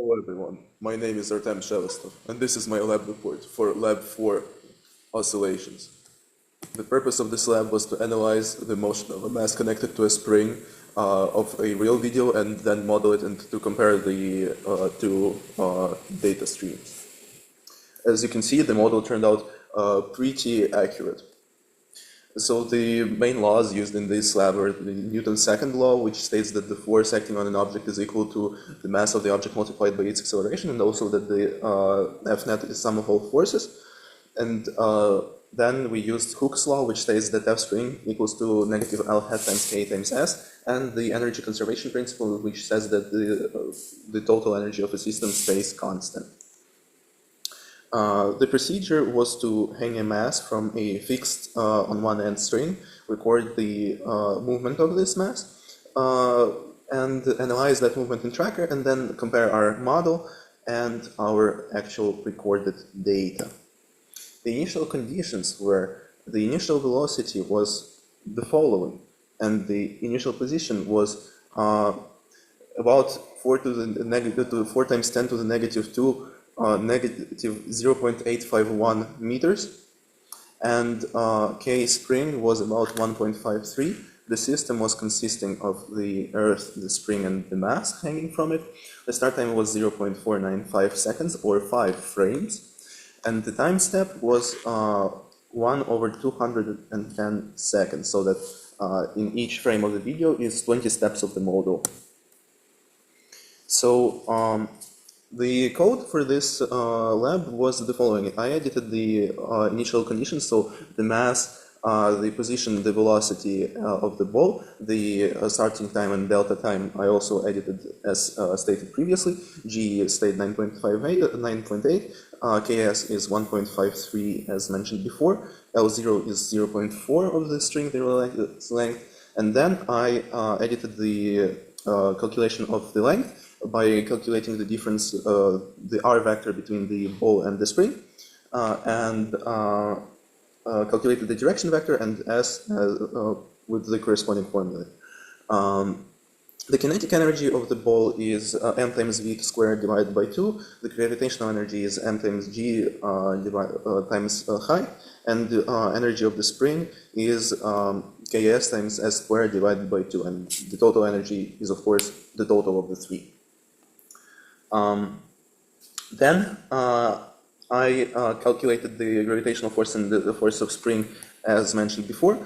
Hello everyone, my name is Artem Shelostov, and this is my lab report for Lab4 Oscillations. The purpose of this lab was to analyze the motion of a mass connected to a spring of a real video and then model it and to compare the two data streams. As you can see, the model turned out pretty accurate. So the main laws used in this lab are the Newton's second law, which states that the force acting on an object is equal to the mass of the object multiplied by its acceleration, and also that the F net is sum of all forces. And then we used Hooke's law, which states that F string equals to negative L hat times K times S, and the energy conservation principle, which says that the total energy of a system stays constant. The procedure was to hang a mass from a fixed on one end string, record the movement of this mass, and analyze that movement in tracker, and then compare our model and our actual recorded data. The initial conditions were the initial velocity was the following, and the initial position was about 4 times 10 to the negative 2 negative 0.851 meters, and K spring was about 1.53. The system was consisting of the Earth, the spring, and the mass hanging from it. The start time was 0.495 seconds, or 5 frames, and the time step was 1/210 seconds, so that in each frame of the video is 20 steps of the model. So the code for this lab was the following. I edited the initial conditions, so the mass, the position, the velocity of the ball, the starting time and delta time I also edited as stated previously. G stayed 9.8, Ks is 1.53 as mentioned before, L0 is 0.4 of the string length, and then I edited the calculation of the length by calculating the difference, the R vector between the ball and the spring, and calculated the direction vector and S with the corresponding formula. The kinetic energy of the ball is m times v squared divided by 2. The gravitational energy is m times g times height, and the energy of the spring is ks times s squared divided by 2, and the total energy is, of course, the total of the three. Then I calculated the gravitational force and the force of spring as mentioned before,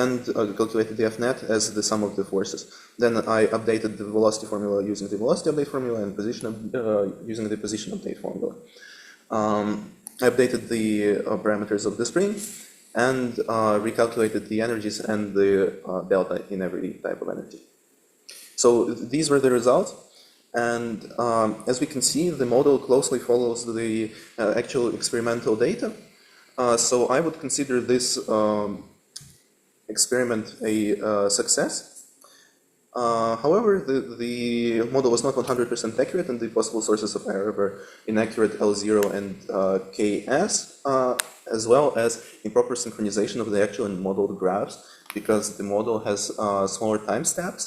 and calculated the F net as the sum of the forces. Then I updated the velocity formula using the velocity update formula and position using the position update formula. I updated the parameters of the spring and recalculated the energies and the delta in every type of energy. So these were the results. And as we can see, the model closely follows the actual experimental data. So I would consider this experiment a success. However, the model was not 100% accurate, and the possible sources of error were inaccurate L0 and Ks, as well as improper synchronization of the actual and modeled graphs, because the model has smaller time steps.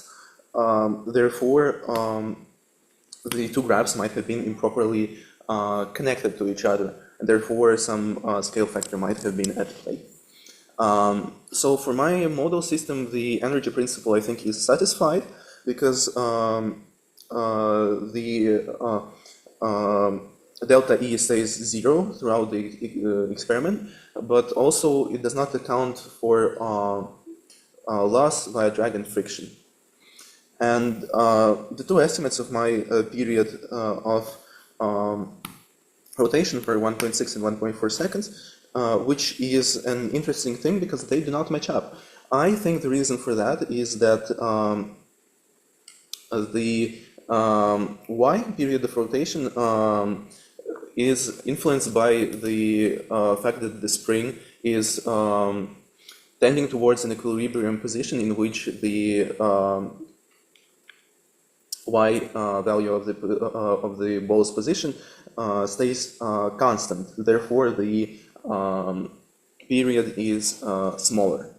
Therefore, the two graphs might have been improperly connected to each other, and therefore some scale factor might have been at play. So for my model system, the energy principle, I think, is satisfied, because the delta E stays 0 throughout the experiment, but also it does not account for loss via drag and friction. And the two estimates of my period of rotation were 1.6 and 1.4 seconds, which is an interesting thing because they do not match up. I think the reason for that is that the Y period of rotation is influenced by the fact that the spring is tending towards an equilibrium position in which the Y value of the ball's position stays constant. Therefore, the period is smaller.